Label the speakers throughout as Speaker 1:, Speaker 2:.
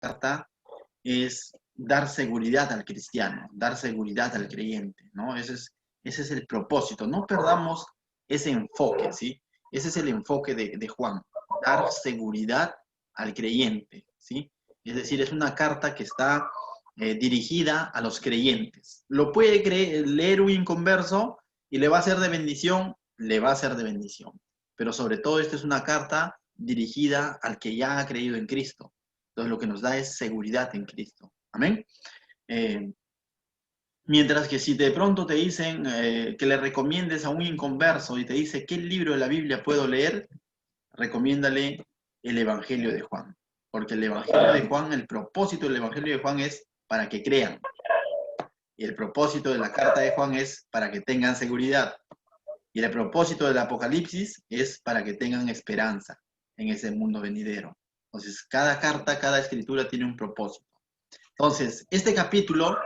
Speaker 1: carta es dar seguridad al cristiano, dar seguridad al creyente, ¿no? Ese es el propósito. No perdamos ese enfoque, ¿sí? Ese es el enfoque de Juan, dar seguridad al creyente, ¿sí? Es decir, es una carta que está dirigida a los creyentes. Lo puede leer un inconverso y le va a ser de bendición, le va a ser de bendición. Pero sobre todo, esta es una carta dirigida al que ya ha creído en Cristo. Entonces, lo que nos da es seguridad en Cristo. Amén. Mientras que si de pronto te dicen que le recomiendes a un inconverso y te dice qué libro de la Biblia puedo leer, recomiéndale el Evangelio de Juan. Porque el Evangelio de Juan, el propósito del Evangelio de Juan es para que crean. Y el propósito de la carta de Juan es para que tengan seguridad. Y el propósito del Apocalipsis es para que tengan esperanza en ese mundo venidero. Entonces, cada carta, cada escritura tiene un propósito. Entonces, este capítulo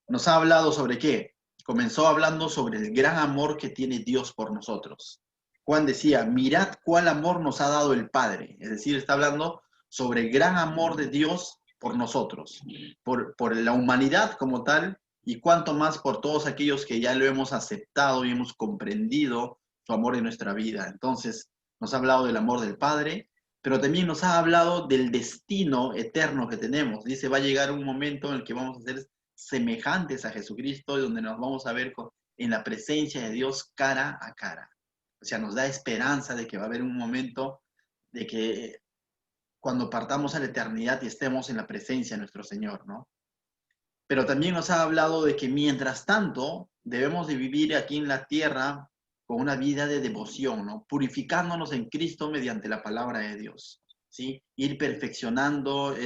Speaker 1: nos ha hablado sobre qué. Comenzó hablando sobre el gran amor que tiene Dios por nosotros. Juan decía, mirad cuál amor nos ha dado el Padre. Es decir, está hablando sobre el gran amor de Dios por nosotros, por la humanidad como tal, y cuanto más por todos aquellos que ya lo hemos aceptado y hemos comprendido su amor en nuestra vida. Entonces, nos ha hablado del amor del Padre, pero también nos ha hablado del destino eterno que tenemos. Dice, va a llegar un momento en el que vamos a ser semejantes a Jesucristo, donde nos vamos a ver en la presencia de Dios cara a cara. O sea, nos da esperanza de que va a haber un momento de que cuando partamos a la eternidad y estemos en la presencia de nuestro Señor, ¿no? Pero también nos ha hablado de que mientras tanto debemos de vivir aquí en la tierra con una vida de devoción, ¿no? Purificándonos en Cristo mediante la palabra de Dios, ¿sí? Ir perfeccionando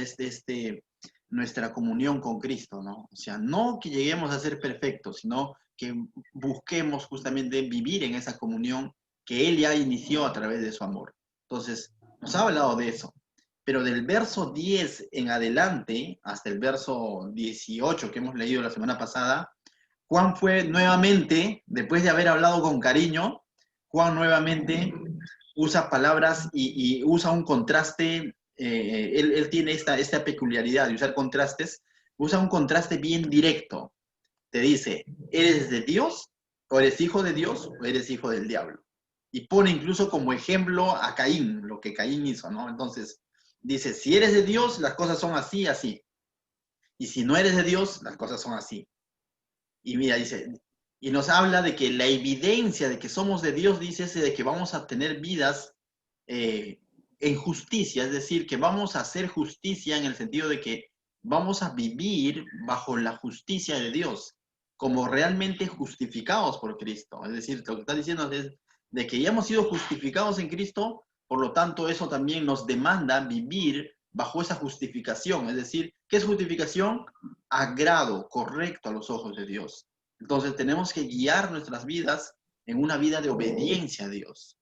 Speaker 1: nuestra comunión con Cristo, ¿no? O sea, no que lleguemos a ser perfectos, sino que busquemos justamente vivir en esa comunión que Él ya inició a través de su amor. Entonces, nos ha hablado de eso. Pero del verso 10 en adelante, hasta el verso 18 que hemos leído la semana pasada, Juan fue nuevamente, después de haber hablado con cariño, Juan nuevamente usa palabras y usa un contraste, él tiene esta peculiaridad de usar contrastes, usa un contraste bien directo. Te dice, ¿eres de Dios? ¿O eres hijo de Dios? ¿O eres hijo del diablo? Y pone incluso como ejemplo a Caín, lo que Caín hizo, ¿no? Entonces, dice, si eres de Dios, las cosas son así, así. Y si no eres de Dios, las cosas son así. Y mira, dice, y nos habla de que la evidencia de que somos de Dios, dice ese de que vamos a tener vidas en justicia, es decir, que vamos a hacer justicia en el sentido de que vamos a vivir bajo la justicia de Dios, como realmente justificados por Cristo. Es decir, lo que está diciendo es de que ya hemos sido justificados en Cristo, por lo tanto eso también nos demanda vivir bajo esa justificación. Es decir, ¿qué es justificación? Agrado, correcto a los ojos de Dios. Entonces tenemos que guiar nuestras vidas en una vida de obediencia a Dios.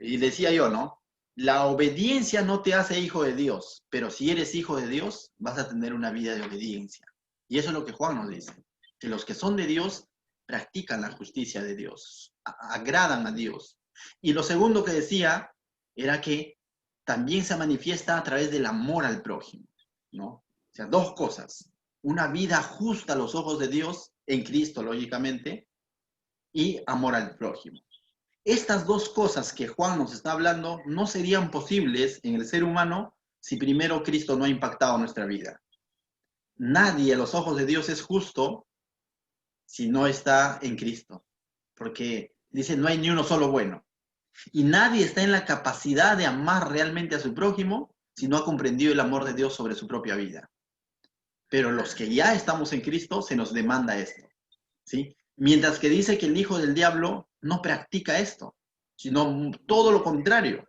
Speaker 1: Y decía yo, ¿no? La obediencia no te hace hijo de Dios, pero si eres hijo de Dios, vas a tener una vida de obediencia. Y eso es lo que Juan nos dice, que los que son de Dios practican la justicia de Dios, agradan a Dios. Y lo segundo que decía era que también se manifiesta a través del amor al prójimo, ¿no? O sea, dos cosas. Una vida justa a los ojos de Dios, en Cristo, lógicamente, y amor al prójimo. Estas dos cosas que Juan nos está hablando no serían posibles en el ser humano si primero Cristo no ha impactado nuestra vida. Nadie a los ojos de Dios es justo si no está en Cristo, porque dice, no hay ni uno solo bueno. Y nadie está en la capacidad de amar realmente a su prójimo si no ha comprendido el amor de Dios sobre su propia vida. Pero los que ya estamos en Cristo, se nos demanda esto, ¿sí? Mientras que dice que el hijo del diablo no practica esto, sino todo lo contrario.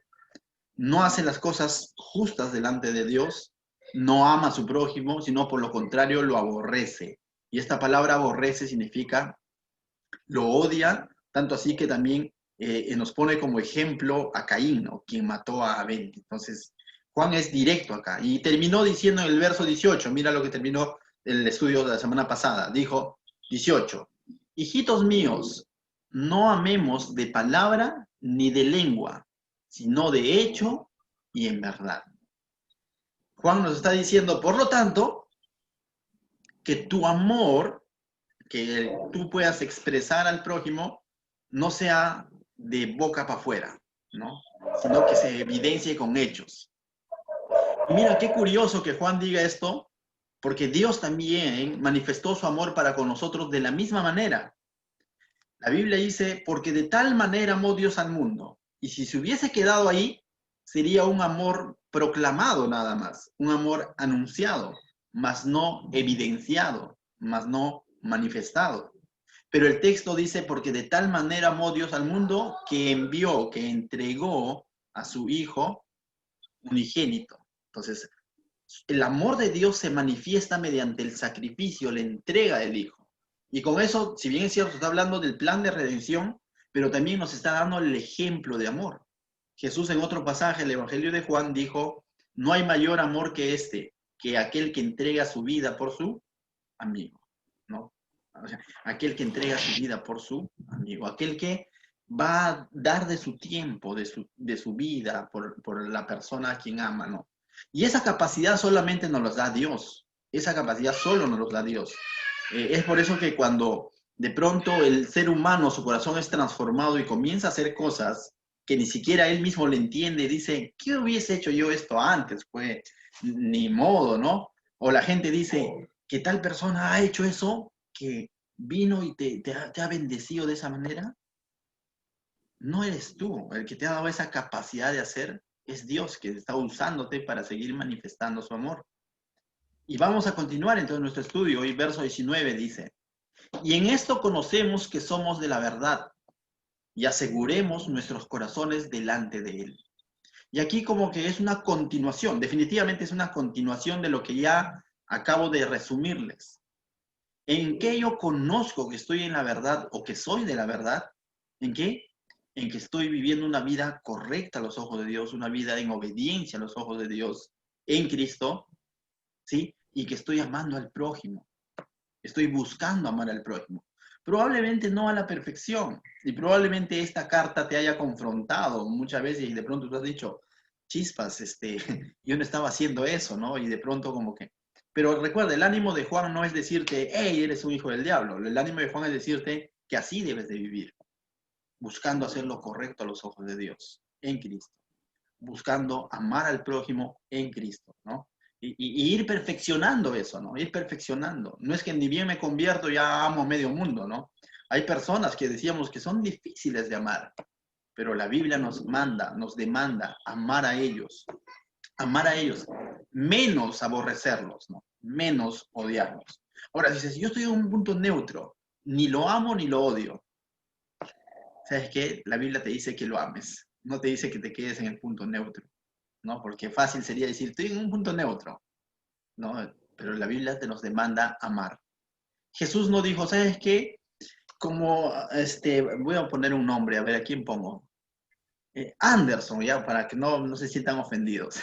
Speaker 1: No hace las cosas justas delante de Dios, no ama a su prójimo, sino por lo contrario lo aborrece. Y esta palabra aborrece significa lo odia, tanto así que también nos pone como ejemplo a Caín, ¿no? Quien mató a Abel. Entonces, Juan es directo acá. Y terminó diciendo en el verso 18, mira lo que terminó el estudio de la semana pasada. Dijo, 18, hijitos míos, no amemos de palabra ni de lengua, sino de hecho y en verdad. Juan nos está diciendo, por lo tanto, que tu amor, que tú puedas expresar al prójimo, no sea de boca para afuera, ¿no? Sino que se evidencie con hechos. Y mira, qué curioso que Juan diga esto, porque Dios también manifestó su amor para con nosotros de la misma manera. La Biblia dice, porque de tal manera amó Dios al mundo. Y si se hubiese quedado ahí, sería un amor proclamado nada más, un amor anunciado, mas no evidenciado, mas no manifestado. Pero el texto dice, porque de tal manera amó Dios al mundo que envió, que entregó a su Hijo unigénito. Entonces, el amor de Dios se manifiesta mediante el sacrificio, la entrega del Hijo. Y con eso, si bien es cierto, está hablando del plan de redención, pero también nos está dando el ejemplo de amor. Jesús en otro pasaje, el Evangelio de Juan, dijo, no hay mayor amor que este, que aquel que entrega su vida por su amigo, ¿no? O sea, aquel que entrega su vida por su amigo, aquel que va a dar de su tiempo, de su vida por la persona a quien ama, ¿no? Y esa capacidad solamente nos la da Dios. Esa capacidad solo nos la da Dios. Es por eso que cuando de pronto el ser humano, su corazón es transformado y comienza a hacer cosas que ni siquiera él mismo le entiende, dice, ¿qué hubiese hecho yo esto antes? Pues ni modo, ¿no? O la gente dice, ¿qué tal persona ha hecho eso que vino y te ha bendecido de esa manera? No eres tú el que te ha dado esa capacidad de hacer, es Dios que está usándote para seguir manifestando su amor. Y vamos a continuar entonces nuestro estudio. Hoy verso 19 dice, y en esto conocemos que somos de la verdad y aseguremos nuestros corazones delante de Él. Y aquí como que es una continuación, definitivamente es una continuación de lo que ya acabo de resumirles. ¿En qué yo conozco que estoy en la verdad o que soy de la verdad? ¿En qué? En que estoy viviendo una vida correcta a los ojos de Dios, una vida en obediencia a los ojos de Dios en Cristo, ¿sí? Y que estoy amando al prójimo, estoy buscando amar al prójimo. Probablemente no a la perfección, y probablemente esta carta te haya confrontado muchas veces y de pronto tú has dicho, chispas, yo no estaba haciendo eso, ¿no? Y de pronto como que... Pero recuerda, el ánimo de Juan no es decirte, hey, eres un hijo del diablo. El ánimo de Juan es decirte que así debes de vivir, buscando hacer lo correcto a los ojos de Dios, en Cristo, buscando amar al prójimo en Cristo, ¿no? Y ir perfeccionando eso, ¿no? Ir perfeccionando. No es que ni bien me convierto ya amo medio mundo, ¿no? Hay personas que decíamos que son difíciles de amar, pero la Biblia nos manda, nos demanda amar a ellos, menos aborrecerlos, ¿no? Menos odiarlos. Ahora, dices, yo estoy en un punto neutro, ni lo amo ni lo odio. ¿Sabes qué? La Biblia te dice que lo ames, no te dice que te quedes en el punto neutro, ¿no? Porque fácil sería decir, estoy en un punto neutro, ¿no? Pero la Biblia te nos demanda amar. Jesús no dijo, ¿sabes qué? Como, voy a poner un nombre, a ver, ¿a quién pongo? Anderson, ya, para que no se sientan ofendidos.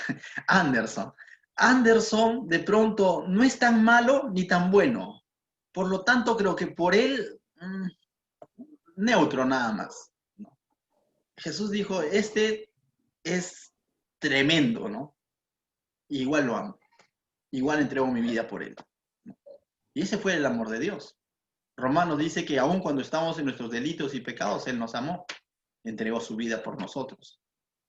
Speaker 1: Anderson. Anderson, de pronto, no es tan malo ni tan bueno. Por lo tanto, creo que por él, neutro nada más, ¿no? Jesús dijo, este es tremendo, ¿no? Igual lo amo. Igual entrego mi vida por él, ¿no? Y ese fue el amor de Dios. Romanos dice que aun cuando estamos en nuestros delitos y pecados, Él nos amó, entregó su vida por nosotros.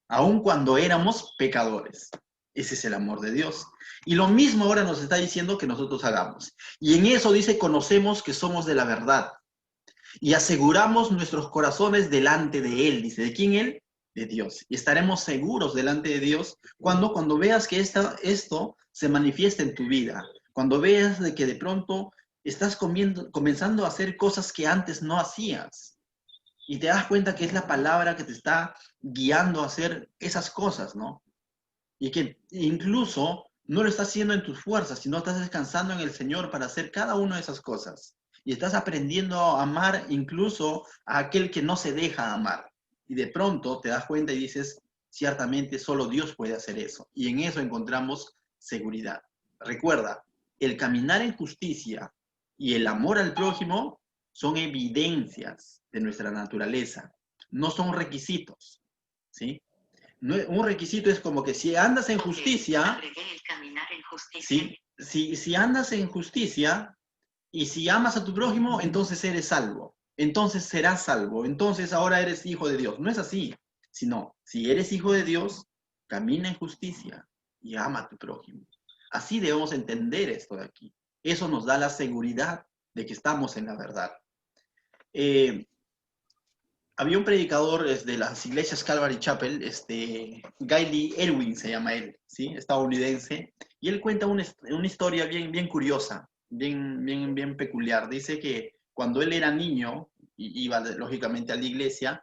Speaker 1: Aun cuando éramos pecadores. Ese es el amor de Dios. Y lo mismo ahora nos está diciendo que nosotros hagamos. Y en eso dice, conocemos que somos de la verdad. Y aseguramos nuestros corazones delante de Él. Dice, ¿de quién Él? De Dios. Y estaremos seguros delante de Dios cuando veas que esto se manifiesta en tu vida. Cuando veas de que de pronto estás comenzando a hacer cosas que antes no hacías. Y te das cuenta que es la palabra que te está guiando a hacer esas cosas, ¿no? Y que incluso no lo estás haciendo en tus fuerzas, sino estás descansando en el Señor para hacer cada una de esas cosas. Y estás aprendiendo a amar incluso a aquel que no se deja amar. Y de pronto te das cuenta y dices, ciertamente solo Dios puede hacer eso. Y en eso encontramos seguridad. Recuerda, el caminar en justicia y el amor al prójimo son evidencias de nuestra naturaleza, no son requisitos, ¿sí? Un requisito es como que si andas en justicia,
Speaker 2: Agregué el caminar en justicia.
Speaker 1: si andas en justicia y si amas a tu prójimo, entonces eres salvo. Entonces serás salvo. Entonces ahora eres hijo de Dios. No es así, sino si eres hijo de Dios, camina en justicia y ama a tu prójimo. Así debemos entender esto de aquí. Eso nos da la seguridad de que estamos en la verdad. Había un predicador de las iglesias Calvary Chapel, Guy Lee Erwin se llama él, ¿sí? Estadounidense, y él cuenta una historia bien curiosa, bien peculiar. Dice que cuando él era niño, y iba lógicamente a la iglesia,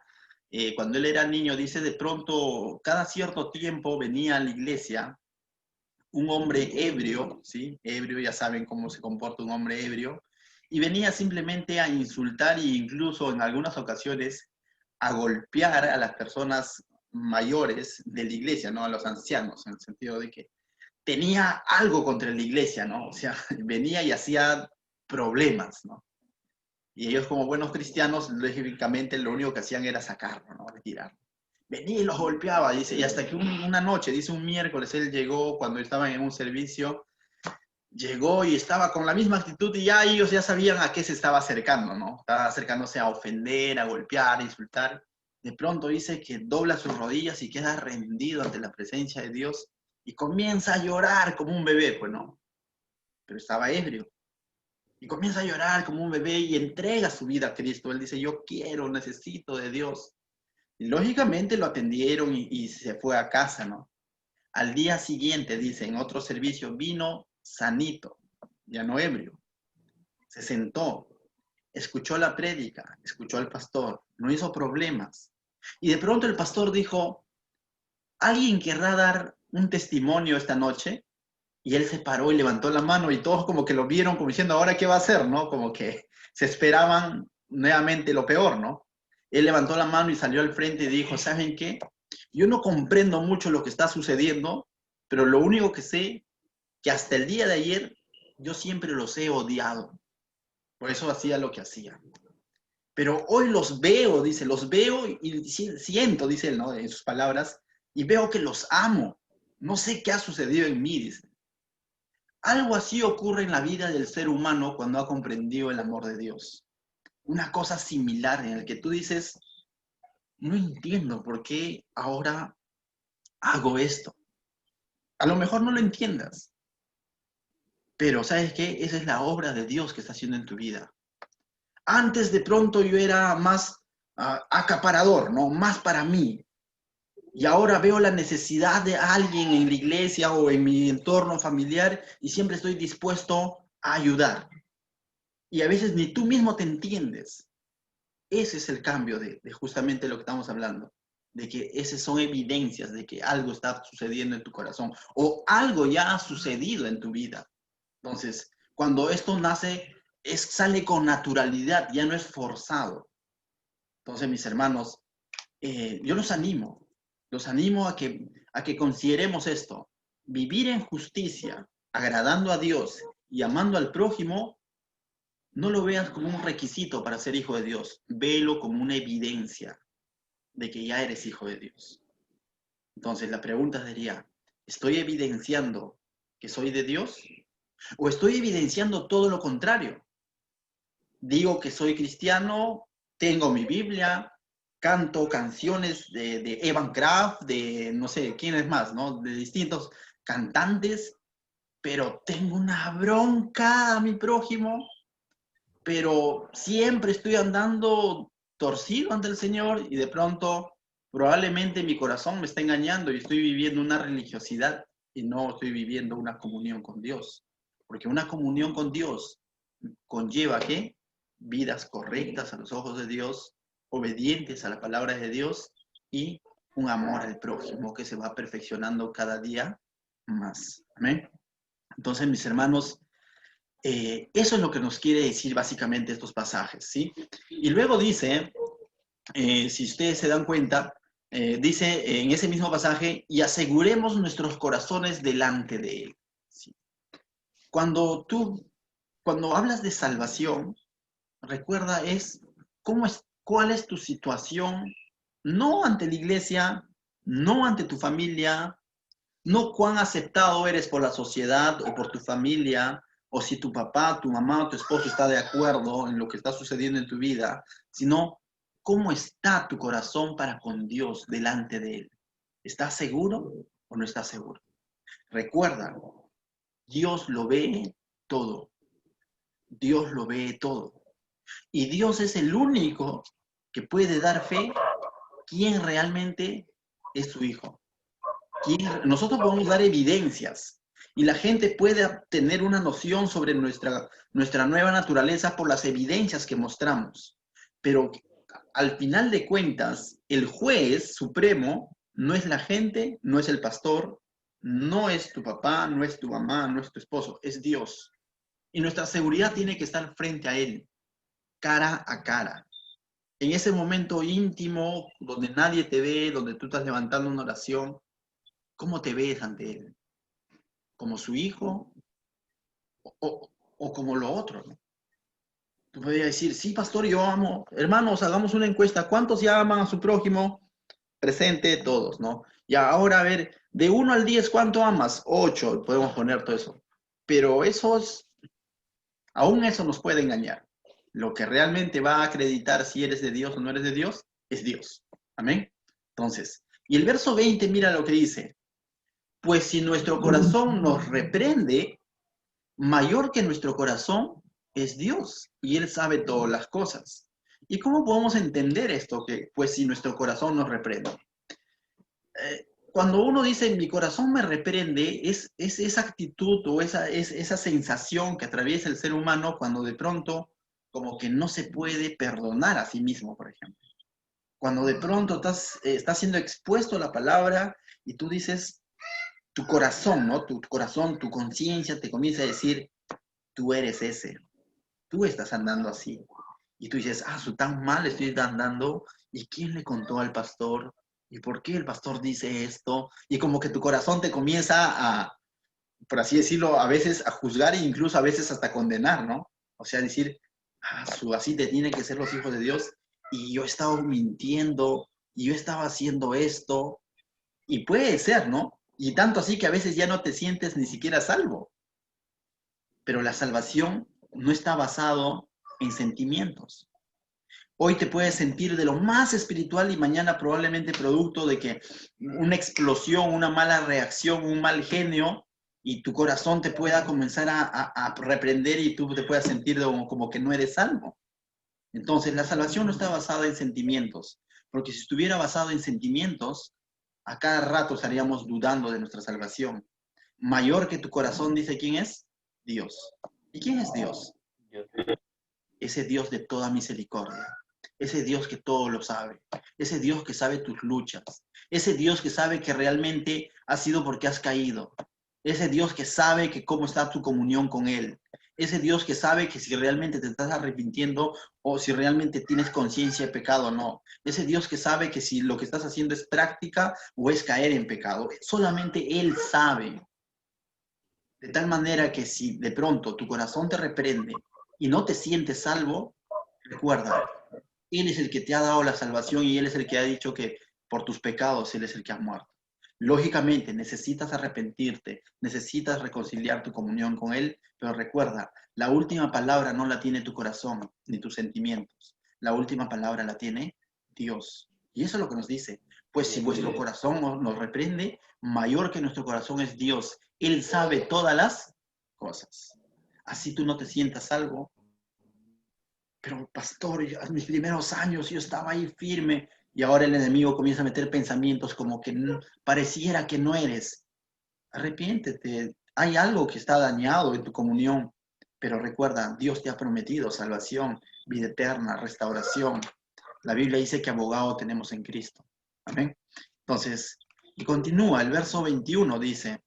Speaker 1: cuando él era niño, dice, de pronto, cada cierto tiempo venía a la iglesia un hombre ebrio, ¿sí? Ebrio, ya saben cómo se comporta un hombre ebrio, y venía simplemente a insultar e incluso en algunas ocasiones a golpear a las personas mayores de la iglesia, ¿no? A los ancianos, en el sentido de que tenía algo contra la iglesia, ¿no? O sea, venía y hacía problemas, ¿no? Y ellos como buenos cristianos, lógicamente lo único que hacían era sacarlo, ¿no? Retirarlo. Venía y los golpeaba, dice, y hasta que una noche, dice un miércoles, él llegó cuando estaban en un servicio, llegó y estaba con la misma actitud y ya ellos ya sabían a qué se estaba acercando, ¿no? Estaba acercándose a ofender, a golpear, a insultar. De pronto dice que dobla sus rodillas y queda rendido ante la presencia de Dios y comienza a llorar como un bebé, pues no, pero estaba ebrio. Y comienza a llorar como un bebé y entrega su vida a Cristo. Él dice, yo quiero, necesito de Dios. Y lógicamente lo atendieron y se fue a casa, ¿no? Al día siguiente, dice, en otro servicio, vino sanito, ya no ebrio. Se sentó, escuchó la prédica, escuchó al pastor, no hizo problemas. Y de pronto el pastor dijo, ¿alguien querrá dar un testimonio esta noche? Y él se paró y levantó la mano y todos como que lo vieron como diciendo, ¿ahora qué va a hacer? ¿No? Como que se esperaban nuevamente lo peor, ¿no? Él levantó la mano y salió al frente y dijo, ¿saben qué? Yo no comprendo mucho lo que está sucediendo, pero lo único que sé que hasta el día de ayer yo siempre los he odiado. Por eso hacía lo que hacía. Pero hoy los veo, dice, los veo y siento, dice él, ¿no? En sus palabras, y veo que los amo. No sé qué ha sucedido en mí, dice. Algo así ocurre en la vida del ser humano cuando ha comprendido el amor de Dios. Una cosa similar en el que tú dices, no entiendo por qué ahora hago esto. A lo mejor no lo entiendas, pero ¿sabes qué? Esa es la obra de Dios que está haciendo en tu vida. Antes de pronto yo era más acaparador, ¿no? Más para mí. Y ahora veo la necesidad de alguien en la iglesia o en mi entorno familiar y siempre estoy dispuesto a ayudar. Y a veces ni tú mismo te entiendes. Ese es el cambio de justamente lo que estamos hablando, de que esas son evidencias de que algo está sucediendo en tu corazón o algo ya ha sucedido en tu vida. Entonces, cuando esto nace, sale con naturalidad, ya no es forzado. Entonces, mis hermanos, yo los animo a que consideremos esto. Vivir en justicia, agradando a Dios y amando al prójimo, no lo veas como un requisito para ser hijo de Dios, velo como una evidencia de que ya eres hijo de Dios. Entonces la pregunta sería, ¿estoy evidenciando que soy de Dios? ¿O estoy evidenciando todo lo contrario? Digo que soy cristiano, tengo mi Biblia, canto canciones de Evan Kraft, de no sé quién es más, ¿no? De distintos cantantes, pero tengo una bronca a mi prójimo, pero siempre estoy andando torcido ante el Señor y de pronto probablemente mi corazón me está engañando y estoy viviendo una religiosidad y no estoy viviendo una comunión con Dios. Porque una comunión con Dios conlleva ¿qué? Vidas correctas a los ojos de Dios, obedientes a la palabra de Dios y un amor al prójimo que se va perfeccionando cada día más. Amén. Entonces, mis hermanos, eso es lo que nos quiere decir básicamente estos pasajes, ¿sí? Y luego dice, si ustedes se dan cuenta, dice en ese mismo pasaje, y aseguremos nuestros corazones delante de Él. ¿Sí? Cuando hablas de salvación, recuerda cuál es tu situación, no ante la iglesia, no ante tu familia, no cuán aceptado eres por la sociedad o por tu familia, o si tu papá, tu mamá o tu esposo está de acuerdo en lo que está sucediendo en tu vida, sino cómo está tu corazón para con Dios delante de Él. ¿Estás seguro o no estás seguro? Recuerda, Dios lo ve todo. Dios lo ve todo. Y Dios es el único que puede dar fe quién realmente es su hijo. Nosotros podemos dar evidencias y la gente puede tener una noción sobre nuestra nueva naturaleza por las evidencias que mostramos. Pero al final de cuentas, el juez supremo no es la gente, no es el pastor, no es tu papá, no es tu mamá, no es tu esposo, es Dios. Y nuestra seguridad tiene que estar frente a Él, cara a cara. En ese momento íntimo, donde nadie te ve, donde tú estás levantando una oración, ¿cómo te ves ante Él? ¿Como su hijo o como lo otro? ¿No? Tú podrías decir, sí, pastor, yo amo. Hermanos, hagamos una encuesta. ¿Cuántos ya aman a su prójimo? Presente, todos, ¿no? Y ahora, a ver, de 1 al 10, ¿cuánto amas? 8, podemos poner todo eso. Pero aún eso nos puede engañar. Lo que realmente va a acreditar si eres de Dios o no eres de Dios, es Dios. Amén. Entonces, y el verso 20, mira lo que dice. Pues si nuestro corazón nos reprende, mayor que nuestro corazón es Dios, y Él sabe todas las cosas. ¿Y cómo podemos entender esto? Que, pues si nuestro corazón nos reprende. Cuando uno dice mi corazón me reprende, es esa actitud o esa sensación que atraviesa el ser humano cuando de pronto como que no se puede perdonar a sí mismo, por ejemplo. Cuando de pronto estás siendo expuesto a la palabra y tú dices, tu corazón, ¿no? Tu corazón, tu conciencia te comienza a decir, tú eres ese, tú estás andando así. Y tú dices, tan mal estoy andando, ¿y quién le contó al pastor? ¿Y por qué el pastor dice esto? Y como que tu corazón te comienza a, por así decirlo, a veces a juzgar e incluso a veces hasta condenar, ¿no? O sea, decir, así te tienen que ser los hijos de Dios, y yo estaba mintiendo, y yo estaba haciendo esto, y puede ser, ¿no? Y tanto así que a veces ya no te sientes ni siquiera salvo. Pero la salvación no está basado en sentimientos. Hoy te puedes sentir de lo más espiritual y mañana probablemente producto de que una explosión, una mala reacción, un mal genio, y tu corazón te pueda comenzar a reprender y tú te puedas sentir como que no eres salvo. Entonces, la salvación no está basada en sentimientos, porque si estuviera basado en sentimientos, a cada rato estaríamos dudando de nuestra salvación. Mayor que tu corazón, dice quién es, Dios. ¿Y quién es Dios? Ese Dios de toda misericordia, ese Dios que todo lo sabe, ese Dios que sabe tus luchas, ese Dios que sabe que realmente ha sido porque has caído, ese Dios que sabe que cómo está tu comunión con Él, ese Dios que sabe que si realmente te estás arrepintiendo o si realmente tienes conciencia de pecado o no, ese Dios que sabe que si lo que estás haciendo es práctica o es caer en pecado, solamente Él sabe. De tal manera que si de pronto tu corazón te reprende y no te sientes salvo, recuerda, Él es el que te ha dado la salvación y Él es el que ha dicho que por tus pecados Él es el que ha muerto. Lógicamente, necesitas arrepentirte, necesitas reconciliar tu comunión con Él, pero recuerda, la última palabra no la tiene tu corazón ni tus sentimientos. La última palabra la tiene Dios. Y eso es lo que nos dice. Pues si vuestro corazón nos reprende, mayor que nuestro corazón es Dios. Él sabe todas las cosas. Así tú no te sientas salvo. Pero pastor, en mis primeros años yo estaba ahí firme y ahora el enemigo comienza a meter pensamientos como que pareciera que no eres. Arrepiéntete. Hay algo que está dañado en tu comunión. Pero recuerda, Dios te ha prometido salvación, vida eterna, restauración. La Biblia dice que abogado tenemos en Cristo. Amén. Entonces, y continúa, el verso 21 dice,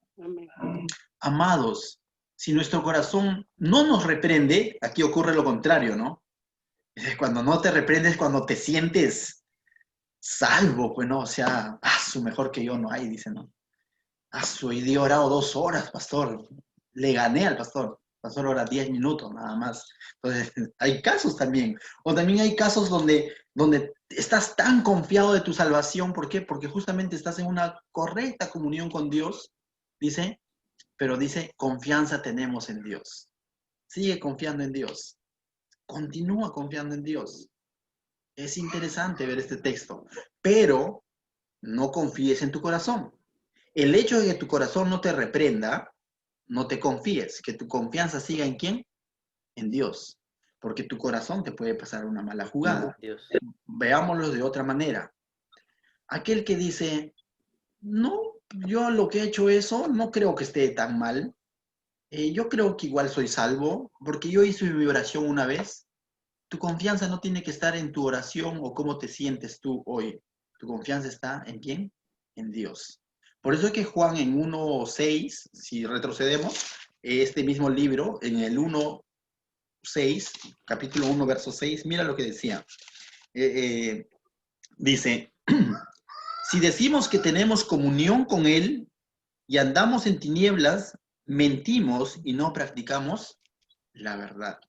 Speaker 1: amados, si nuestro corazón no nos reprende, aquí ocurre lo contrario, ¿no? Cuando no te reprendes, cuando te sientes salvo, pues no, o sea, su mejor que yo no hay, dice, ¿no? Hoy he orado 2 horas, pastor, le gané al pastor. Pastor ora 10 minutos nada más. Entonces, hay casos también. O también hay casos donde estás tan confiado de tu salvación. ¿Por qué? Porque justamente estás en una correcta comunión con Dios, dice, pero dice, confianza tenemos en Dios. Sigue confiando en Dios. Continúa confiando en Dios. Es interesante ver este texto, pero no confíes en tu corazón. El hecho de que tu corazón no te reprenda, no te confíes, que tu confianza siga ¿en quién? En Dios. Porque tu corazón te puede pasar una mala jugada.
Speaker 3: Dios.
Speaker 1: Veámoslo de otra manera. Aquel que dice, no, yo lo que he hecho eso, no creo que esté tan mal. Yo creo que igual soy salvo, porque yo hice mi oración una vez. Tu confianza no tiene que estar en tu oración o cómo te sientes tú hoy. Tu confianza está ¿en quién? En Dios. Por eso es que Juan en 1:6, si retrocedemos, este mismo libro, en el 1:6, capítulo 1, verso 6, mira lo que decía. Dice, si decimos que tenemos comunión con Él y andamos en tinieblas, mentimos y no practicamos la verdad.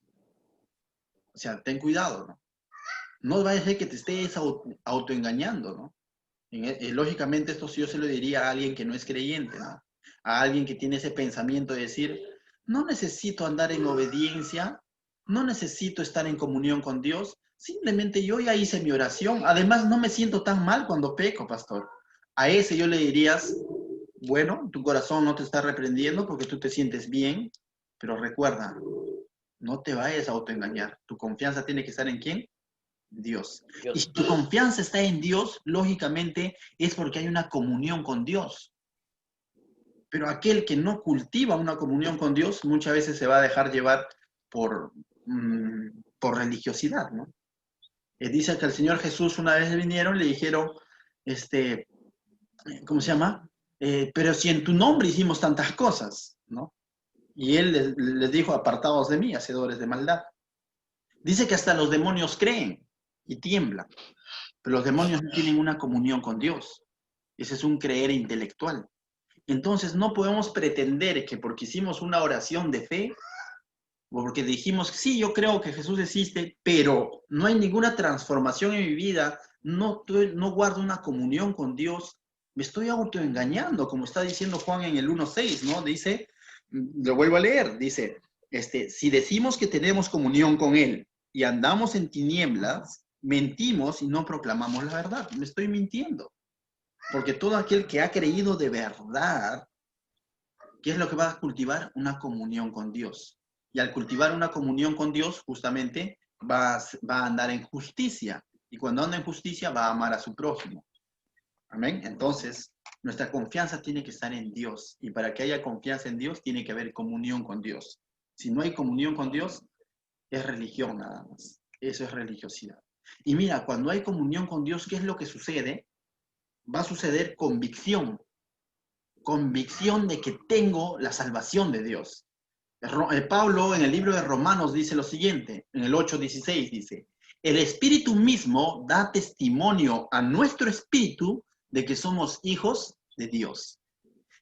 Speaker 1: O sea, ten cuidado, ¿no? No vaya a ser que te estés autoengañando, ¿no? Lógicamente esto yo se lo diría a alguien que no es creyente, ¿no? A alguien que tiene ese pensamiento de decir, no necesito andar en obediencia, no necesito estar en comunión con Dios, simplemente yo ya hice mi oración, además no me siento tan mal cuando peco, pastor. A ese yo le dirías, bueno, tu corazón no te está reprendiendo porque tú te sientes bien, pero recuerda, no te vayas a autoengañar. Tu confianza tiene que estar ¿en quién? Dios. Y si tu confianza está en Dios, lógicamente es porque hay una comunión con Dios. Pero aquel que no cultiva una comunión con Dios, muchas veces se va a dejar llevar por religiosidad, ¿no? Dice que al Señor Jesús una vez vinieron, le dijeron, ¿cómo se llama? Pero si en tu nombre hicimos tantas cosas, ¿no? Y Él les dijo, apartados de mí, hacedores de maldad. Dice que hasta los demonios creen y tiemblan. Pero los demonios no tienen una comunión con Dios. Ese es un creer intelectual. Entonces no podemos pretender que porque hicimos una oración de fe, o porque dijimos, sí, yo creo que Jesús existe, pero no hay ninguna transformación en mi vida, no guardo una comunión con Dios, me estoy autoengañando, como está diciendo Juan en el 1:6, ¿no? Dice, lo vuelvo a leer, dice, si decimos que tenemos comunión con Él y andamos en tinieblas, mentimos y no proclamamos la verdad. Me estoy mintiendo. Porque todo aquel que ha creído de verdad, ¿qué es lo que va a cultivar? Una comunión con Dios. Y al cultivar una comunión con Dios, justamente va a andar en justicia. Y cuando anda en justicia, va a amar a su prójimo. Amén. Entonces, nuestra confianza tiene que estar en Dios. Y para que haya confianza en Dios, tiene que haber comunión con Dios. Si no hay comunión con Dios, es religión nada más. Eso es religiosidad. Y mira, cuando hay comunión con Dios, ¿qué es lo que sucede? Va a suceder convicción. Convicción de que tengo la salvación de Dios. Pablo en el libro de Romanos dice lo siguiente, en el 8:16 dice, el Espíritu mismo da testimonio a nuestro espíritu de que somos hijos de Dios.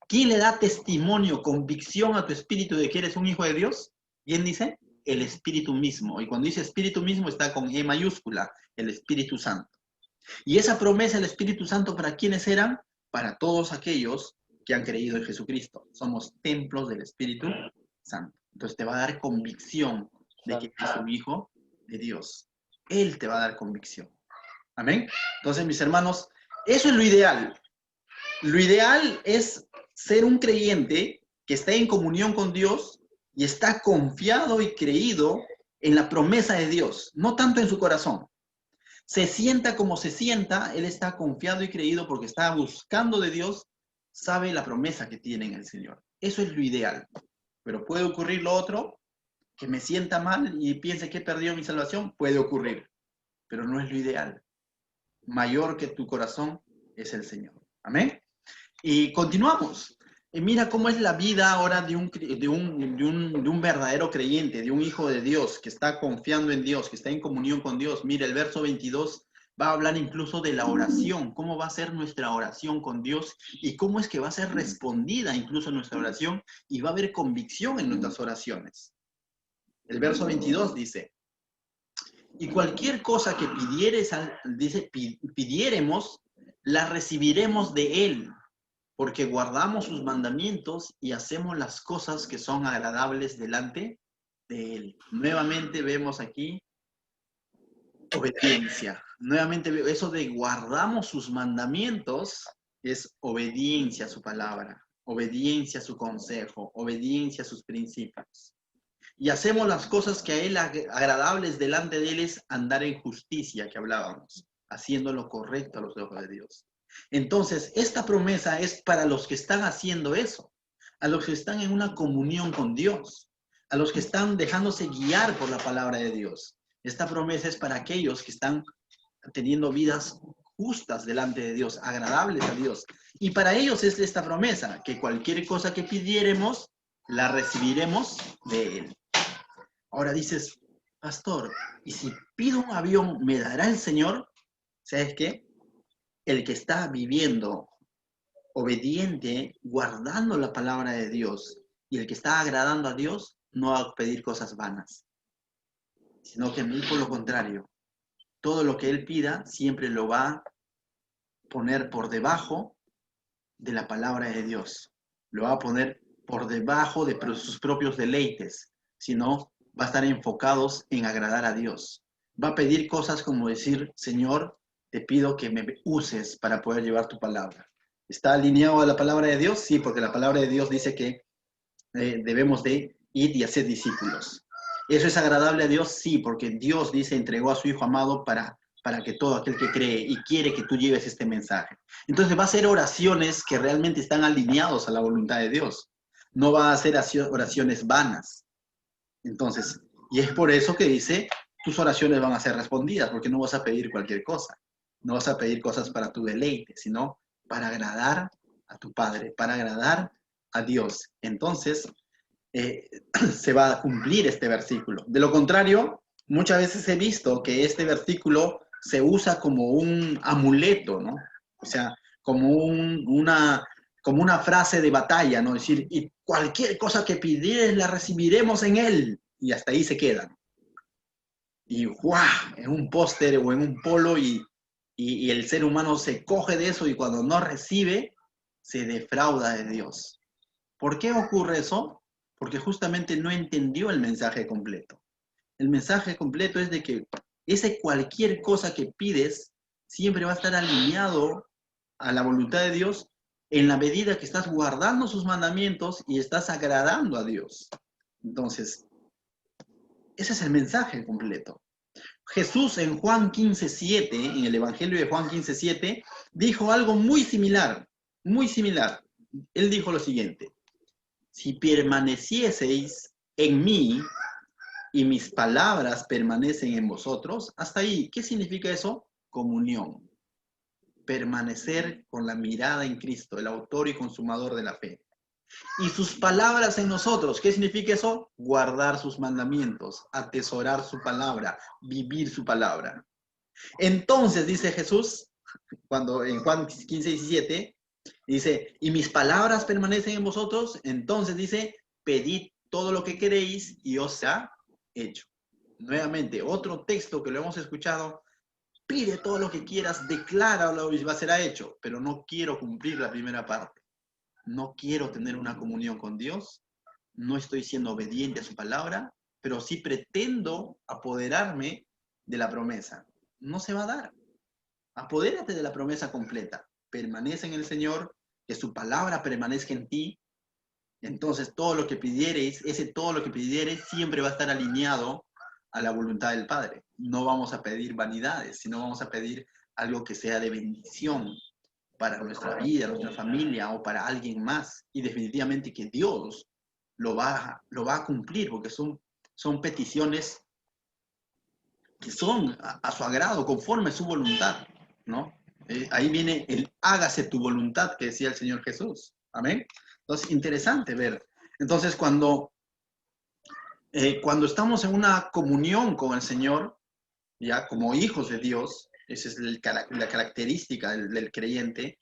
Speaker 1: ¿Quién le da testimonio, convicción a tu espíritu de que eres un hijo de Dios? ¿Quién dice? El Espíritu mismo. Y cuando dice Espíritu mismo está con E mayúscula, el Espíritu Santo. Y esa promesa del Espíritu Santo, ¿para quiénes eran? Para todos aquellos que han creído en Jesucristo. Somos templos del Espíritu Santo. Entonces te va a dar convicción de que eres un hijo de Dios. Él te va a dar convicción. Amén. Entonces, mis hermanos, eso es lo ideal. Lo ideal es ser un creyente que está en comunión con Dios y está confiado y creído en la promesa de Dios, no tanto en su corazón. Se sienta como se sienta, él está confiado y creído porque está buscando de Dios, sabe la promesa que tiene en el Señor. Eso es lo ideal. Pero puede ocurrir lo otro, que me sienta mal y piense que he perdido mi salvación, puede ocurrir. Pero no es lo ideal. Mayor que tu corazón es el Señor. Amén. Y continuamos. Mira cómo es la vida ahora de un verdadero creyente, de un hijo de Dios, que está confiando en Dios, que está en comunión con Dios. Mira, el verso 22 va a hablar incluso de la oración, cómo va a ser nuestra oración con Dios y cómo es que va a ser respondida incluso nuestra oración y va a haber convicción en nuestras oraciones. El verso 22 dice, Y cualquier cosa que dice, pidiéremos, la recibiremos de Él, porque guardamos sus mandamientos y hacemos las cosas que son agradables delante de Él. Nuevamente vemos aquí obediencia. Nuevamente eso de guardamos sus mandamientos es obediencia a su palabra, obediencia a su consejo, obediencia a sus principios. Y hacemos las cosas que a Él agradables delante de Él es andar en justicia, que hablábamos, haciendo lo correcto a los ojos de Dios. Entonces, esta promesa es para los que están haciendo eso, a los que están en una comunión con Dios, a los que están dejándose guiar por la palabra de Dios. Esta promesa es para aquellos que están teniendo vidas justas delante de Dios, agradables a Dios. Y para ellos es esta promesa, que cualquier cosa que pidiéremos, la recibiremos de Él. Ahora dices, pastor, ¿y si pido un avión, me dará el Señor? ¿Sabes qué? El que está viviendo obediente, guardando la palabra de Dios, y el que está agradando a Dios, no va a pedir cosas vanas, sino que por lo contrario, todo lo que él pida siempre lo va a poner por debajo de la palabra de Dios. Lo va a poner por debajo de sus propios deleites, sino va a estar enfocados en agradar a Dios. Va a pedir cosas como decir, Señor, te pido que me uses para poder llevar tu palabra. ¿Está alineado a la palabra de Dios? Sí, porque la palabra de Dios dice que debemos de ir y hacer discípulos. ¿Eso es agradable a Dios? Sí, porque Dios dice, entregó a su Hijo amado para que todo aquel que cree y quiere que tú lleves este mensaje. Entonces va a ser oraciones que realmente están alineados a la voluntad de Dios. No va a ser oraciones vanas. Entonces, y es por eso que dice, tus oraciones van a ser respondidas, porque no vas a pedir cualquier cosa. No vas a pedir cosas para tu deleite, sino para agradar a tu Padre, para agradar a Dios. Entonces, se va a cumplir este versículo. De lo contrario, muchas veces he visto que este versículo se usa como un amuleto, ¿no? O sea, como una frase de batalla, ¿no? Es decir, y cualquier cosa que pidieres la recibiremos en él. Y hasta ahí se quedan. Y ¡guau! En un póster o en un polo y el ser humano se coge de eso y cuando no recibe, se defrauda de Dios. ¿Por qué ocurre eso? Porque justamente no entendió el mensaje completo. El mensaje completo es de que ese cualquier cosa que pides siempre va a estar alineado a la voluntad de Dios en la medida que estás guardando sus mandamientos y estás agradando a Dios. Entonces, ese es el mensaje completo. Jesús en Juan 15:7, en el Evangelio de Juan 15:7, dijo algo muy similar, muy similar. Él dijo lo siguiente: si permanecieseis en mí y mis palabras permanecen en vosotros, hasta ahí, ¿qué significa eso? Comunión. Permanecer con la mirada en Cristo, el autor y consumador de la fe. Y sus palabras en nosotros, ¿qué significa eso? Guardar sus mandamientos, atesorar su palabra, vivir su palabra. Entonces, dice Jesús, cuando en Juan 15:17, dice, y mis palabras permanecen en vosotros, entonces dice, pedid todo lo que queréis y os será hecho. Nuevamente, otro texto que lo hemos escuchado, pide todo lo que quieras, decláralo y va a ser hecho, pero no quiero cumplir la primera parte. No quiero tener una comunión con Dios, no estoy siendo obediente a su palabra, pero sí pretendo apoderarme de la promesa. No se va a dar. Apodérate de la promesa completa. Permanece en el Señor, que su palabra permanezca en ti. Entonces todo lo que pidiereis, todo lo que pidiereis siempre va a estar alineado a la voluntad del Padre. No vamos a pedir vanidades, sino vamos a pedir algo que sea de bendición para nuestra vida, nuestra familia o para alguien más. Y definitivamente que Dios lo va a cumplir, porque son peticiones que son a su agrado, conforme a su voluntad, ¿no? Ahí viene el hágase tu voluntad que decía el Señor Jesús. Amén. Entonces, interesante ver. Entonces, cuando estamos en una comunión con el Señor, ya como hijos de Dios, esa es la característica del creyente,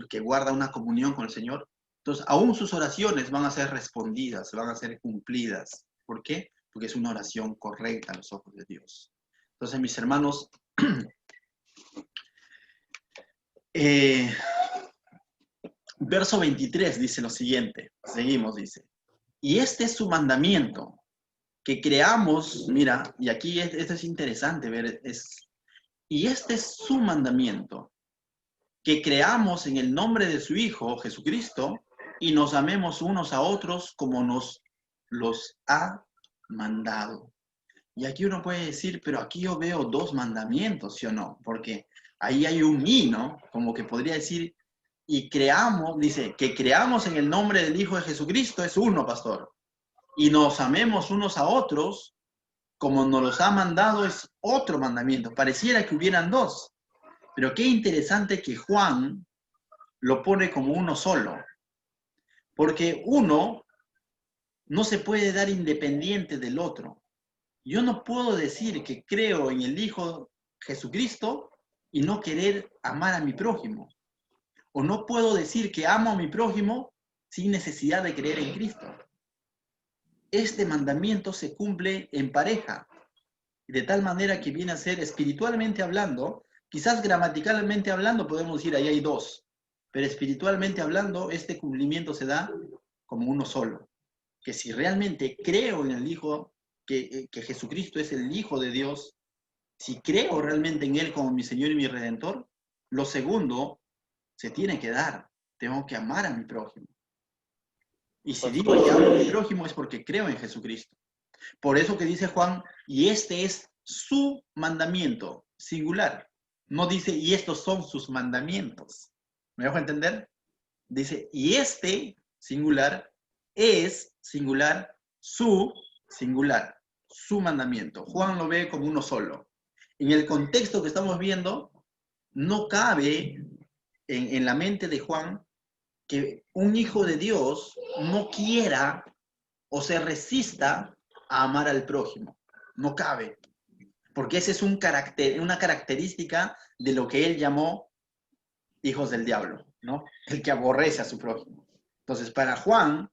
Speaker 1: que guarda una comunión con el Señor. Entonces, aún sus oraciones van a ser respondidas, van a ser cumplidas. ¿Por qué? Porque es una oración correcta a los ojos de Dios. Entonces, mis hermanos, verso 23 dice lo siguiente. Seguimos, dice. Y este es su mandamiento, que creamos, mira, y aquí esto es interesante ver, y este es su mandamiento, que creamos en el nombre de su Hijo, Jesucristo, y nos amemos unos a otros como nos los ha mandado. Y aquí uno puede decir, pero aquí yo veo dos mandamientos, ¿sí o no? Porque ahí hay un y, ¿no? Como que podría decir, y creamos, dice, que creamos en el nombre del Hijo de Jesucristo es uno, pastor. Y nos amemos unos a otros como nos los ha mandado es otro mandamiento. Pareciera que hubieran dos. Pero qué interesante que Juan lo pone como uno solo. Porque uno no se puede dar independiente del otro. Yo no puedo decir que creo en el Hijo Jesucristo y no querer amar a mi prójimo. O no puedo decir que amo a mi prójimo sin necesidad de creer en Cristo. Este mandamiento se cumple en pareja, de tal manera que viene a ser espiritualmente hablando, quizás gramaticalmente hablando podemos decir ahí hay dos, pero espiritualmente hablando este cumplimiento se da como uno solo. Que si realmente creo en el Hijo, que Jesucristo es el Hijo de Dios, si creo realmente en Él como mi Señor y mi Redentor, lo segundo se tiene que dar. Tengo que amar a mi prójimo. Y si digo que amo a mi prójimo es porque creo en Jesucristo. Por eso que dice Juan, y este es su mandamiento, singular. No dice, y estos son sus mandamientos. ¿Me dejo entender? Dice, y este, singular, es singular, su singular, su mandamiento. Juan lo ve como uno solo. En el contexto que estamos viendo, no cabe en la mente de Juan que un hijo de Dios no quiera o se resista a amar al prójimo. No cabe. Porque ese es una característica de lo que él llamó hijos del diablo, ¿no? El que aborrece a su prójimo. Entonces, para Juan,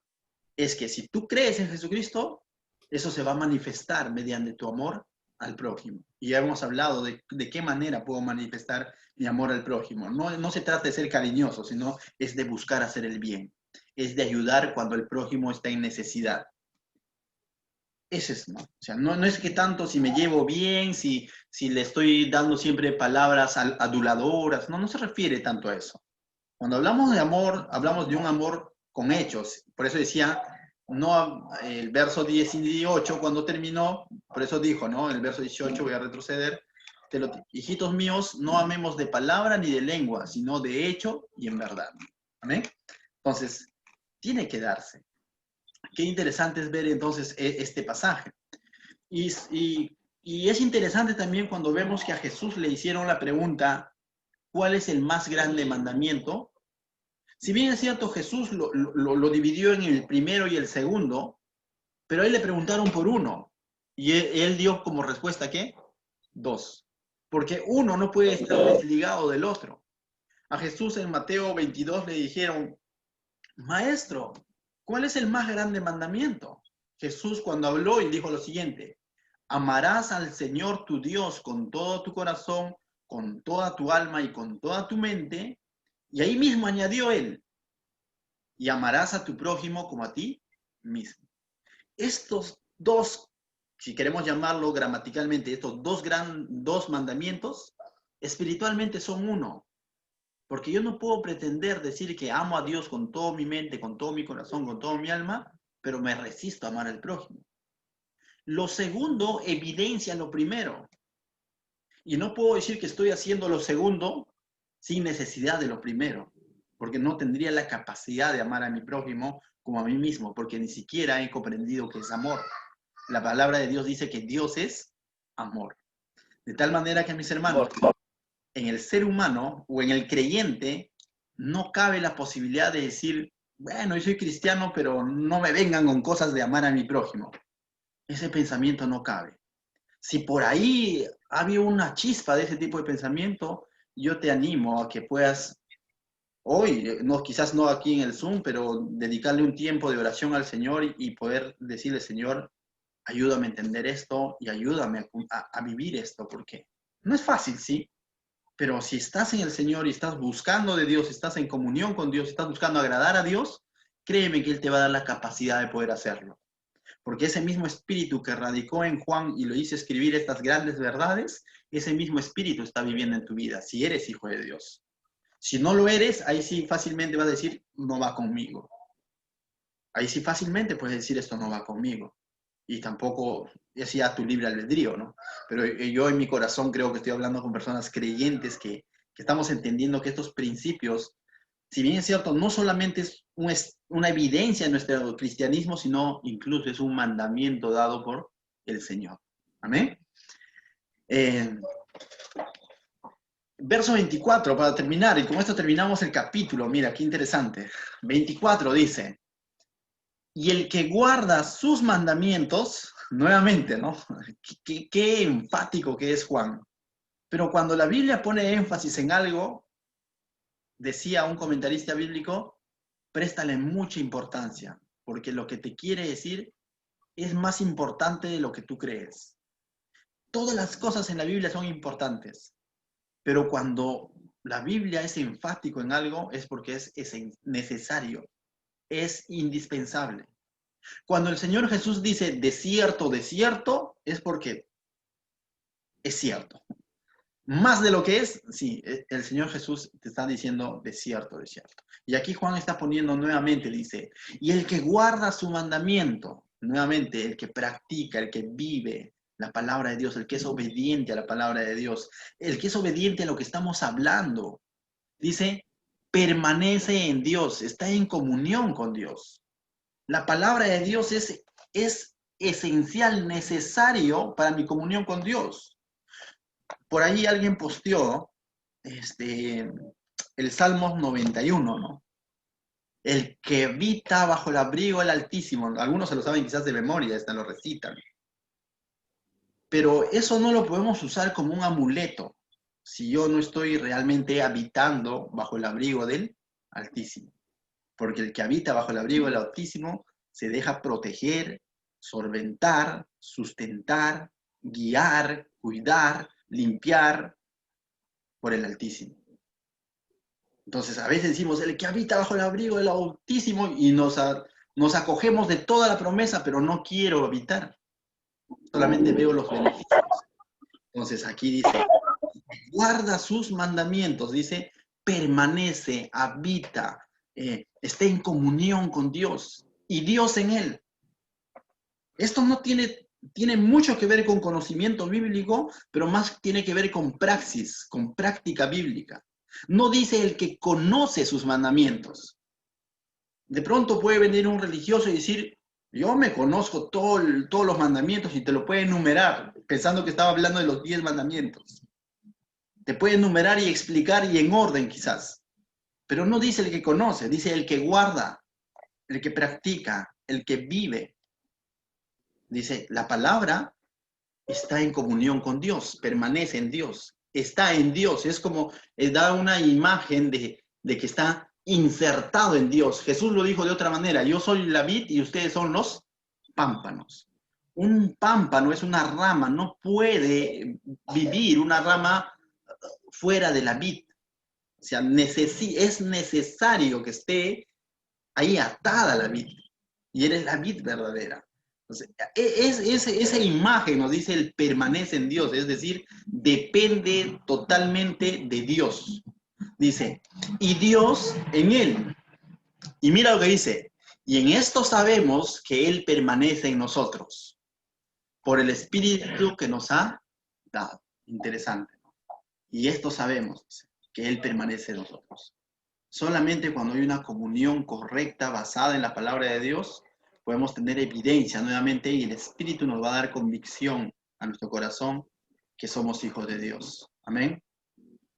Speaker 1: es que si tú crees en Jesucristo, eso se va a manifestar mediante tu amor al prójimo. Y ya hemos hablado de qué manera puedo manifestar mi amor al prójimo. No se trata de ser cariñoso, sino es de buscar hacer el bien. Es de ayudar cuando el prójimo está en necesidad. Ese es, ¿no? O sea, no es que tanto si me llevo bien, si le estoy dando siempre palabras aduladoras, no se refiere tanto a eso. Cuando hablamos de amor, hablamos de un amor con hechos. Por eso decía, no, el verso 18 cuando terminó, por eso dijo, ¿no? El verso 18, voy a retroceder, hijitos míos, no amemos de palabra ni de lengua, sino de hecho y en verdad. ¿Amén? Entonces, tiene que darse. Qué interesante es ver entonces este pasaje. Y es interesante también cuando vemos que a Jesús le hicieron la pregunta, ¿cuál es el más grande mandamiento? Si bien es cierto, Jesús lo dividió en el primero y el segundo, pero a él le preguntaron por uno. Y él dio como respuesta, ¿qué? Dos. Porque uno no puede estar desligado del otro. A Jesús en Mateo 22 le dijeron, Maestro, ¿cuál es el más grande mandamiento? Jesús cuando habló y dijo lo siguiente, amarás al Señor tu Dios con todo tu corazón, con toda tu alma y con toda tu mente. Y ahí mismo añadió él, y amarás a tu prójimo como a ti mismo. Estos dos, si queremos llamarlo gramaticalmente, estos dos mandamientos, espiritualmente son uno. Porque yo no puedo pretender decir que amo a Dios con todo mi mente, con todo mi corazón, con toda mi alma, pero me resisto a amar al prójimo. Lo segundo evidencia lo primero. Y no puedo decir que estoy haciendo lo segundo sin necesidad de lo primero, porque no tendría la capacidad de amar a mi prójimo como a mí mismo, porque ni siquiera he comprendido que es amor. La palabra de Dios dice que Dios es amor. De tal manera que, mis hermanos, en el ser humano o en el creyente no cabe la posibilidad de decir, bueno, yo soy cristiano, pero no me vengan con cosas de amar a mi prójimo. Ese pensamiento no cabe. Si por ahí ha habido una chispa de ese tipo de pensamiento, yo te animo a que puedas hoy, quizás no aquí en el Zoom, pero dedicarle un tiempo de oración al Señor y poder decirle, Señor, ayúdame a entender esto y ayúdame a vivir esto, porque no es fácil, sí, pero si estás en el Señor y estás buscando de Dios, estás en comunión con Dios, estás buscando agradar a Dios, créeme que Él te va a dar la capacidad de poder hacerlo. Porque ese mismo espíritu que radicó en Juan y lo hizo escribir estas grandes verdades, ese mismo espíritu está viviendo en tu vida, si eres hijo de Dios. Si no lo eres, ahí sí fácilmente vas a decir, no va conmigo. Ahí sí fácilmente puedes decir, esto no va conmigo. Y tampoco es ya tu libre albedrío, ¿no? Pero yo en mi corazón creo que estoy hablando con personas creyentes que estamos entendiendo que estos principios, si bien es cierto, no solamente es una evidencia en nuestro cristianismo, sino incluso es un mandamiento dado por el Señor. Amén. Verso 24, para terminar, y con esto terminamos el capítulo. Mira, qué interesante. 24 dice, y el que guarda sus mandamientos, nuevamente, ¿no? Qué enfático que es Juan. Pero cuando la Biblia pone énfasis en algo, decía un comentarista bíblico, préstale mucha importancia, porque lo que te quiere decir es más importante de lo que tú crees. Todas las cosas en la Biblia son importantes, pero cuando la Biblia es enfático en algo, es porque es necesario, es indispensable. Cuando el Señor Jesús dice de cierto, es porque es cierto. Más de lo que es, sí, el Señor Jesús te está diciendo de cierto. Y aquí Juan está poniendo nuevamente, dice, y el que guarda su mandamiento, nuevamente, el que practica, el que vive la palabra de Dios, el que es obediente a la palabra de Dios, el que es obediente a lo que estamos hablando, dice, permanece en Dios, está en comunión con Dios. La palabra de Dios es esencial, necesario para mi comunión con Dios. Por ahí alguien posteó el Salmos 91, ¿no? El que habita bajo el abrigo del Altísimo. Algunos se lo saben quizás de memoria, hasta lo recitan. Pero eso no lo podemos usar como un amuleto si yo no estoy realmente habitando bajo el abrigo del Altísimo. Porque el que habita bajo el abrigo del Altísimo se deja proteger, solventar, sustentar, guiar, cuidar, limpiar por el Altísimo. Entonces, a veces decimos, el que habita bajo el abrigo del Altísimo, y nos acogemos de toda la promesa, pero no quiero habitar. Solamente veo los beneficios. Entonces, aquí dice, guarda sus mandamientos, dice, permanece, habita, esté en comunión con Dios y Dios en él. Esto no tiene mucho que ver con conocimiento bíblico, pero más tiene que ver con praxis, con práctica bíblica. No dice el que conoce sus mandamientos. De pronto puede venir un religioso y decir, yo me conozco todos los mandamientos y te lo puede enumerar, pensando que estaba hablando de los 10 mandamientos. Te puede enumerar y explicar y en orden quizás. Pero no dice el que conoce, dice el que guarda, el que practica, el que vive. Dice, la palabra está en comunión con Dios, permanece en Dios, está en Dios. Es como, da una imagen de que está insertado en Dios. Jesús lo dijo de otra manera, yo soy la vid y ustedes son los pámpanos. Un pámpano es una rama, no puede vivir una rama fuera de la vid. O sea, es necesario que esté ahí atada a la vid. Y eres la vid verdadera. Entonces, esa imagen nos dice el permanece en Dios, es decir, depende totalmente de Dios. Dice, y Dios en él. Y mira lo que dice, y en esto sabemos que Él permanece en nosotros, por el Espíritu que nos ha dado. Interesante, ¿no? Y esto sabemos, que Él permanece en nosotros. Solamente cuando hay una comunión correcta, basada en la palabra de Dios, podemos tener evidencia nuevamente y el Espíritu nos va a dar convicción a nuestro corazón que somos hijos de Dios. Amén.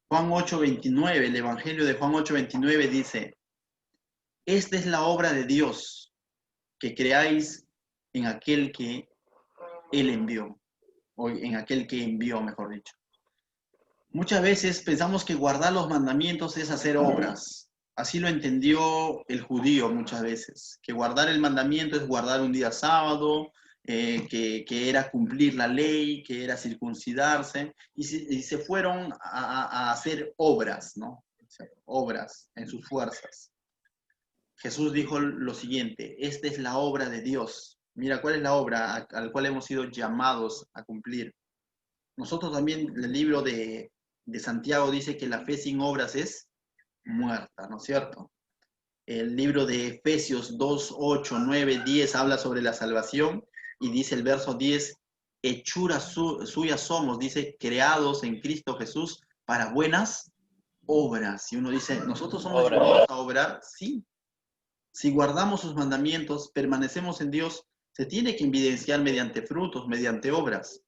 Speaker 1: Juan 8:29, el Evangelio de Juan 8:29 dice, esta es la obra de Dios, que creáis en aquel que Él envió, o en aquel que envió, mejor dicho. Muchas veces pensamos que guardar los mandamientos es hacer obras. Así lo entendió el judío muchas veces, que guardar el mandamiento es guardar un día sábado, que era cumplir la ley, que era circuncidarse, y se fueron a hacer obras, ¿no? Obras en sus fuerzas. Jesús dijo lo siguiente: esta es la obra de Dios. Mira, ¿cuál es la obra al cual hemos sido llamados a cumplir? Nosotros también, el libro de Santiago dice que la fe sin obras es muerta, ¿no es cierto? El libro de Efesios 2, 8, 9, 10 habla sobre la salvación y dice el verso 10, hechuras suyas somos, dice, creados en Cristo Jesús para buenas obras. Y uno dice, ¿nosotros somos llamados a obrar? Sí. Si guardamos sus mandamientos, permanecemos en Dios, se tiene que evidenciar mediante frutos, mediante obras.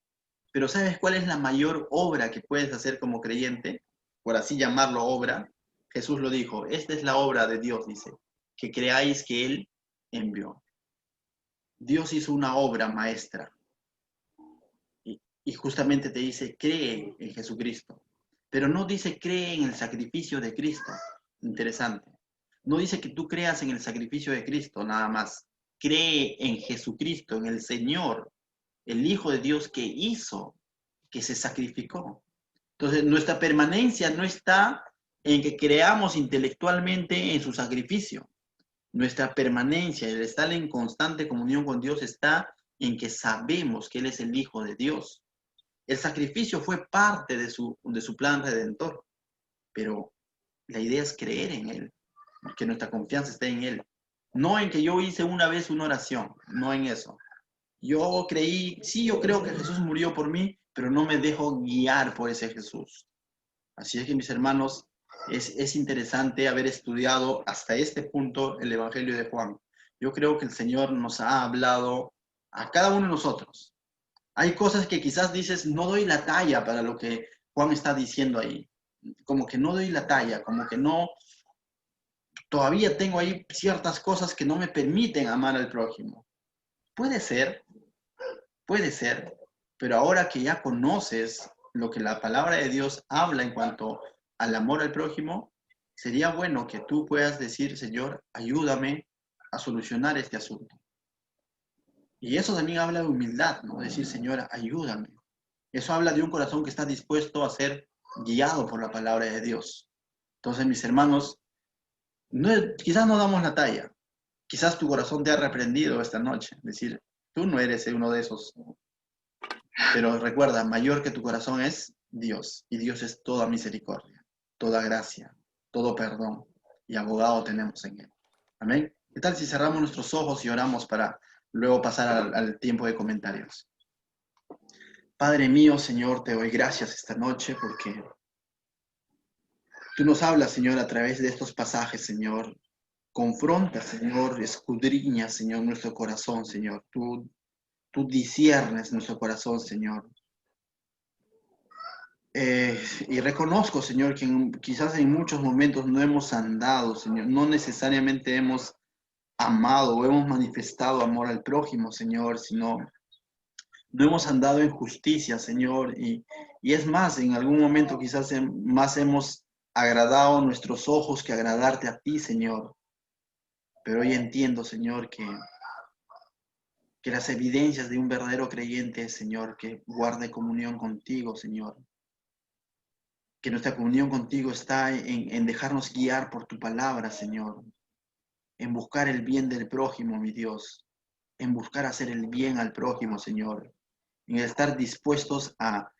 Speaker 1: Pero ¿sabes cuál es la mayor obra que puedes hacer como creyente? Por así llamarlo obra. Jesús lo dijo, esta es la obra de Dios, dice, que creáis que Él envió. Dios hizo una obra maestra. Y justamente te dice, cree en Jesucristo. Pero no dice, cree en el sacrificio de Cristo. Interesante. No dice que tú creas en el sacrificio de Cristo, nada más. Cree en Jesucristo, en el Señor, el Hijo de Dios que hizo, que se sacrificó. Entonces, nuestra permanencia no está en que creamos intelectualmente en su sacrificio. Nuestra permanencia, el estar en constante comunión con Dios, está en que sabemos que Él es el Hijo de Dios. El sacrificio fue parte de su plan redentor, pero la idea es creer en Él, que nuestra confianza esté en Él. No en que yo hice una vez una oración, no en eso. Yo creí, sí, yo creo que Jesús murió por mí, pero no me dejo guiar por ese Jesús. Así es que, mis hermanos, es interesante haber estudiado hasta este punto el Evangelio de Juan. Yo creo que el Señor nos ha hablado a cada uno de nosotros. Hay cosas que quizás dices, no doy la talla para lo que Juan está diciendo ahí. Como que no doy la talla, como que no, todavía tengo ahí ciertas cosas que no me permiten amar al prójimo. Puede ser, pero ahora que ya conoces lo que la palabra de Dios habla en cuanto al amor al prójimo, sería bueno que tú puedas decir, Señor, ayúdame a solucionar este asunto. Y eso también habla de humildad, ¿no? Decir, Señor, ayúdame. Eso habla de un corazón que está dispuesto a ser guiado por la palabra de Dios. Entonces, mis hermanos, quizás no damos la talla. Quizás tu corazón te ha reprendido esta noche. Decir, tú no eres uno de esos. Pero recuerda, mayor que tu corazón es Dios. Y Dios es toda misericordia, toda gracia, todo perdón. Y abogado tenemos en Él. Amén. ¿Qué tal si cerramos nuestros ojos y oramos para luego pasar al tiempo de comentarios? Padre mío, Señor, te doy gracias esta noche porque tú nos hablas, Señor, a través de estos pasajes, Señor. Confronta, Señor, escudriña, Señor, nuestro corazón, Señor. Tú disciernes nuestro corazón, Señor. Y reconozco, Señor, que quizás en muchos momentos no hemos andado, Señor. No necesariamente hemos amado o hemos manifestado amor al prójimo, Señor, sino no hemos andado en justicia, Señor. Y es más, en algún momento quizás más hemos agradado nuestros ojos que agradarte a ti, Señor. Pero hoy entiendo, Señor, que las evidencias de un verdadero creyente, Señor, que guarde comunión contigo, Señor. Que nuestra comunión contigo está en dejarnos guiar por tu palabra, Señor. En buscar el bien del prójimo, mi Dios. En buscar hacer el bien al prójimo, Señor. En estar dispuestos a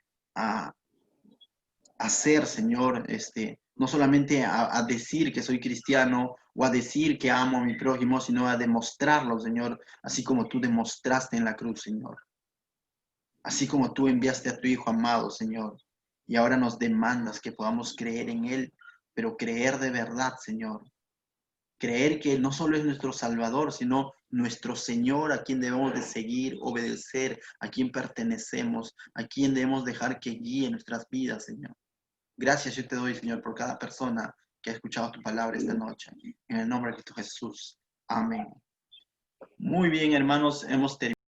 Speaker 1: hacer, Señor, no solamente a decir que soy cristiano o a decir que amo a mi prójimo, sino a demostrarlo, Señor, así como tú demostraste en la cruz, Señor. Así como tú enviaste a tu Hijo amado, Señor, y ahora nos demandas que podamos creer en Él, pero creer de verdad, Señor. Creer que Él no solo es nuestro Salvador, sino nuestro Señor, a quien debemos de seguir, obedecer, a quien pertenecemos, a quien debemos dejar que guíe nuestras vidas, Señor. Gracias yo te doy, Señor, por cada persona que ha escuchado tu palabra esta noche. En el nombre de Cristo Jesús. Amén. Muy bien, hermanos, hemos terminado.